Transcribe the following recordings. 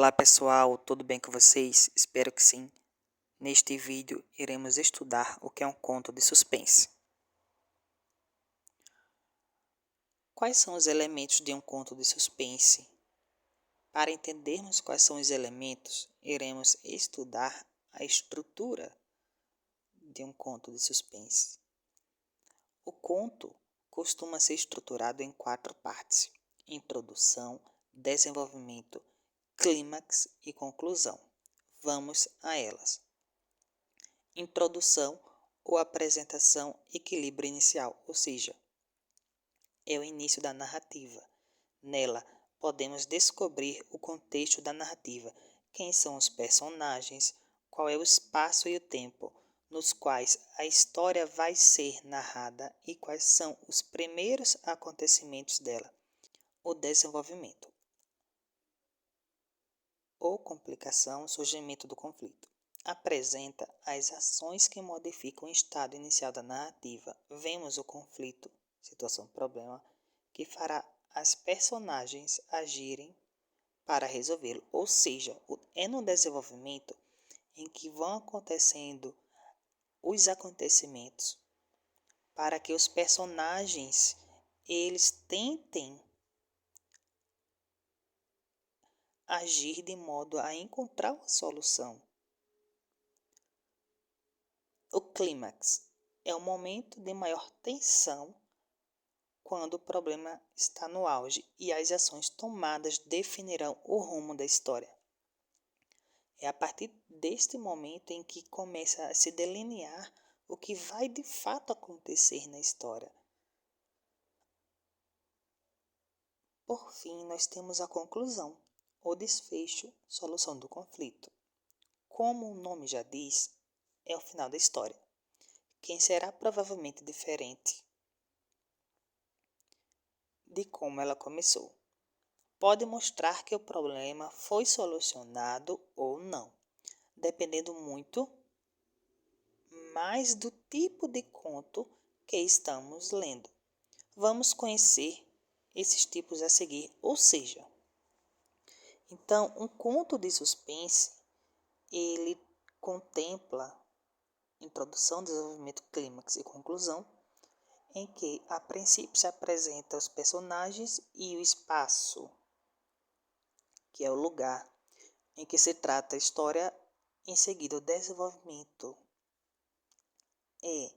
Olá pessoal, tudo bem com vocês? Espero que sim. Neste vídeo iremos estudar o que é um conto de suspense. Quais são os elementos de um conto de suspense? Para entendermos quais são os elementos, iremos estudar a estrutura de um conto de suspense. O conto costuma ser estruturado em 4 partes: introdução, desenvolvimento, clímax e conclusão. Vamos a elas. Introdução ou apresentação, equilíbrio inicial, ou seja, é o início da narrativa. Nela, podemos descobrir o contexto da narrativa, quem são os personagens, qual é o espaço e o tempo nos quais a história vai ser narrada e quais são os primeiros acontecimentos dela. O desenvolvimento ou complicação, surgimento do conflito. Apresenta as ações que modificam o estado inicial da narrativa. Vemos o conflito, situação, problema, que fará as personagens agirem para resolvê-lo. Ou seja, é no desenvolvimento em que vão acontecendo os acontecimentos para que os personagens eles tentem agir de modo a encontrar uma solução. O clímax é o momento de maior tensão quando o problema está no auge e as ações tomadas definirão o rumo da história. É a partir deste momento em que começa a se delinear o que vai de fato acontecer na história. Por fim, nós temos a conclusão, o desfecho, solução do conflito. Como o nome já diz, é o final da história, quem será provavelmente diferente de como ela começou. Pode mostrar que o problema foi solucionado ou não, dependendo muito mais do tipo de conto que estamos lendo. Vamos conhecer esses tipos a seguir, ou seja, então um conto de suspense, ele contempla introdução, desenvolvimento, clímax e conclusão, em que a princípio se apresenta os personagens e o espaço, que é o lugar em que se trata a história. Em seguida, o desenvolvimento é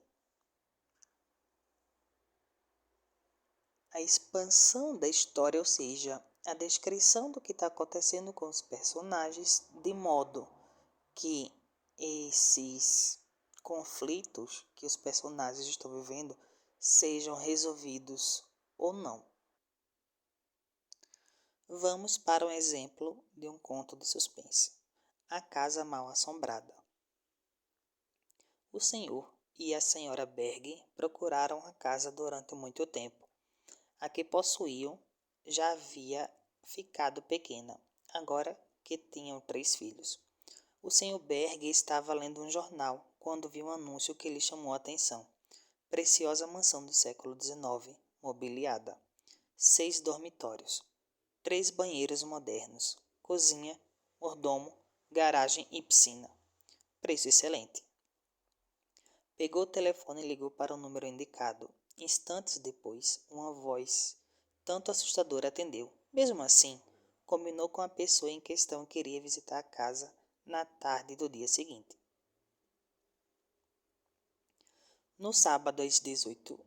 a expansão da história, ou seja, a descrição do que está acontecendo com os personagens, de modo que esses conflitos que os personagens estão vivendo sejam resolvidos ou não. Vamos para um exemplo de um conto de suspense. A Casa Mal-Assombrada. O senhor e a senhora Berg procuraram a casa durante muito tempo. A que possuíam já havia ficado pequena, agora que tinham 3 filhos. O senhor Berg estava lendo um jornal quando viu um anúncio que lhe chamou a atenção. Preciosa mansão do século XIX, mobiliada. 6 dormitórios. 3 banheiros modernos, cozinha, mordomo, garagem e piscina. Preço excelente. Pegou o telefone e ligou para o número indicado. Instantes depois, uma voz tanto assustadora atendeu. Mesmo assim, combinou com a pessoa em questão que iria visitar a casa na tarde do dia seguinte. No sábado, às 18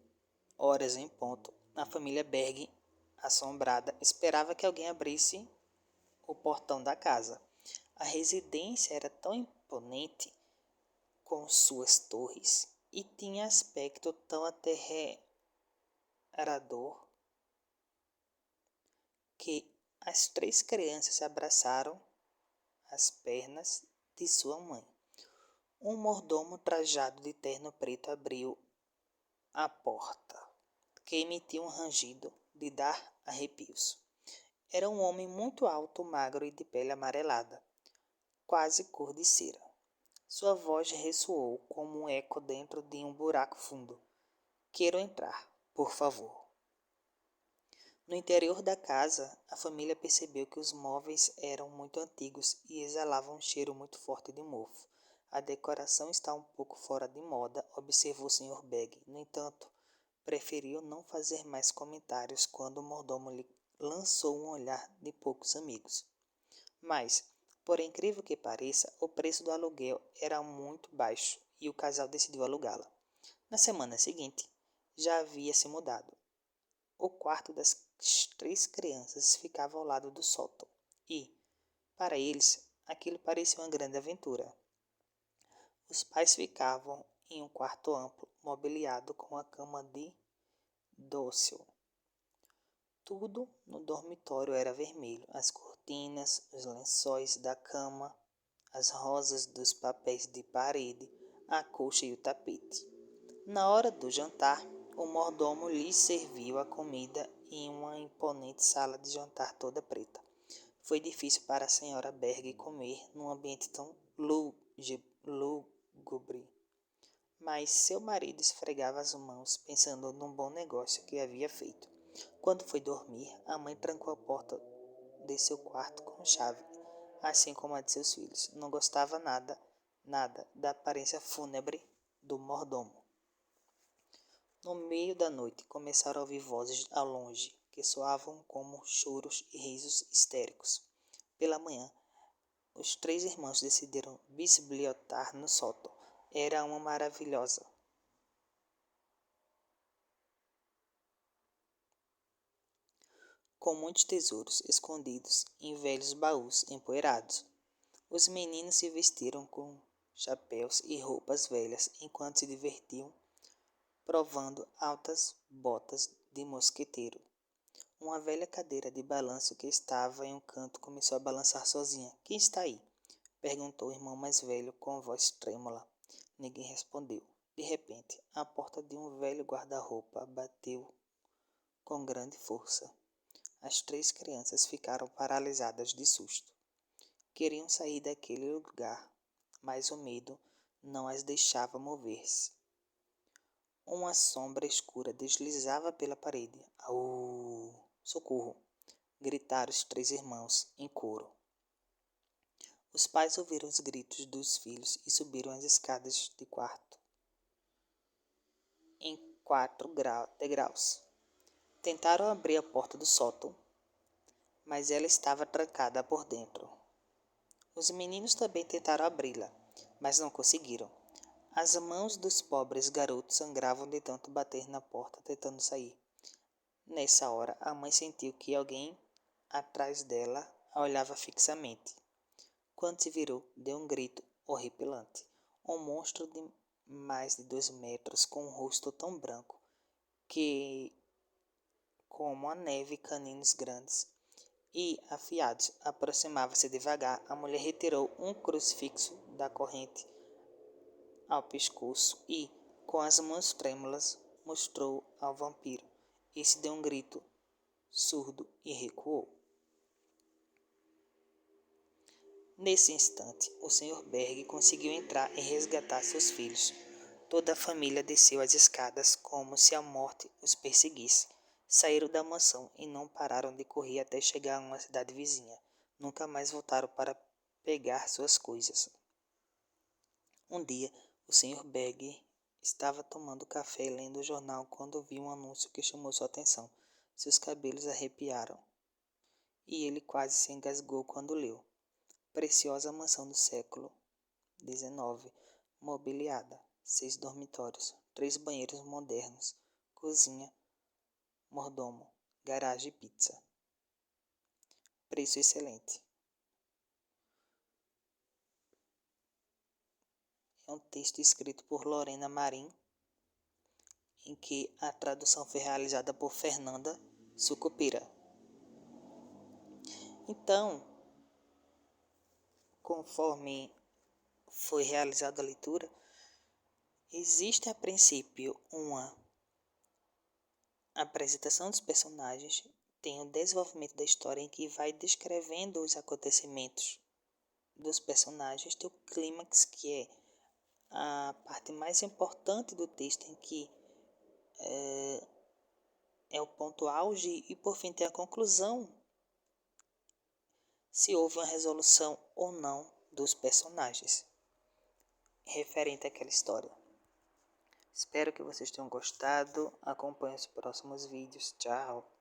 horas em ponto, a família Berg, assombrada, esperava que alguém abrisse o portão da casa. A residência era tão imponente com suas torres e tinha aspecto tão aterrador que as 3 crianças se abraçaram às pernas de sua mãe. Um mordomo trajado de terno preto abriu a porta, que emitia um rangido de dar arrepios. Era um homem muito alto, magro e de pele amarelada, quase cor de cera. Sua voz ressoou como um eco dentro de um buraco fundo. Quero entrar, por favor. No interior da casa, a família percebeu que os móveis eram muito antigos e exalavam um cheiro muito forte de mofo. A decoração está um pouco fora de moda, observou o Sr. Beg. No entanto, preferiu não fazer mais comentários quando o mordomo lhe lançou um olhar de poucos amigos. Mas, por incrível que pareça, o preço do aluguel era muito baixo e o casal decidiu alugá-la. Na semana seguinte, já havia se mudado. O quarto das 3 crianças ficava ao lado do sótão e, para eles, aquilo parecia uma grande aventura. Os pais ficavam em um quarto amplo, mobiliado com uma cama de dócil. Tudo no dormitório era vermelho: as cortinas, os lençóis da cama, as rosas dos papéis de parede, a colcha e o tapete. Na hora do jantar, o mordomo lhes serviu a comida em uma imponente sala de jantar toda preta. Foi difícil para a senhora Berg comer num ambiente tão lúgubre, mas seu marido esfregava as mãos, pensando num bom negócio que havia feito. Quando foi dormir, a mãe trancou a porta de seu quarto com chave, assim como a de seus filhos. Não gostava nada da aparência fúnebre do mordomo. No meio da noite, começaram a ouvir vozes ao longe, que soavam como choros e risos histéricos. Pela manhã, os 3 irmãos decidiram bisbilhotar no sótão. Era uma maravilhosa. Com muitos tesouros escondidos em velhos baús empoeirados. Os meninos se vestiram com chapéus e roupas velhas enquanto se divertiam, provando altas botas de mosqueteiro. Uma velha cadeira de balanço que estava em um canto começou a balançar sozinha. Quem está aí? Perguntou o irmão mais velho com voz trêmula. Ninguém respondeu. De repente, a porta de um velho guarda-roupa bateu com grande força. As 3 crianças ficaram paralisadas de susto. Queriam sair daquele lugar, mas o medo não as deixava mover-se. Uma sombra escura deslizava pela parede. Au! Socorro! Gritaram os 3 irmãos em coro. Os pais ouviram os gritos dos filhos e subiram as escadas de quarto em 4 degraus. Tentaram abrir a porta do sótão, mas ela estava trancada por dentro. Os meninos também tentaram abri-la, mas não conseguiram. As mãos dos pobres garotos sangravam de tanto bater na porta tentando sair. Nessa hora, a mãe sentiu que alguém atrás dela a olhava fixamente. Quando se virou, deu um grito horripilante. Um monstro de mais de 2 metros, com um rosto tão branco que como a neve, caninos grandes e afiados, aproximava-se devagar. A mulher retirou um crucifixo da corrente ao pescoço e, com as mãos trêmulas, mostrou ao vampiro. Esse deu um grito surdo e recuou. Nesse instante, o Sr. Berg conseguiu entrar e resgatar seus filhos. Toda a família desceu as escadas como se a morte os perseguisse. Saíram da mansão e não pararam de correr até chegar a uma cidade vizinha. Nunca mais voltaram para pegar suas coisas. Um dia, o Sr. Berg estava tomando café e lendo o jornal quando viu um anúncio que chamou sua atenção. Seus cabelos arrepiaram e ele quase se engasgou quando leu. Preciosa mansão do século XIX, mobiliada, 6 dormitórios, 3 banheiros modernos, cozinha, mordomo, garagem e pizza. Preço excelente. É um texto escrito por Lorena Marim, em que a tradução foi realizada por Fernanda Sucupira. Então, conforme foi realizada a leitura, existe a princípio uma apresentação dos personagens, tem o desenvolvimento da história em que vai descrevendo os acontecimentos dos personagens, tem o clímax, que é a parte mais importante do texto, em que é o ponto auge e por fim tem a conclusão, se houve uma resolução ou não dos personagens referente àquela história. Espero que vocês tenham gostado. Acompanhe os próximos vídeos. Tchau!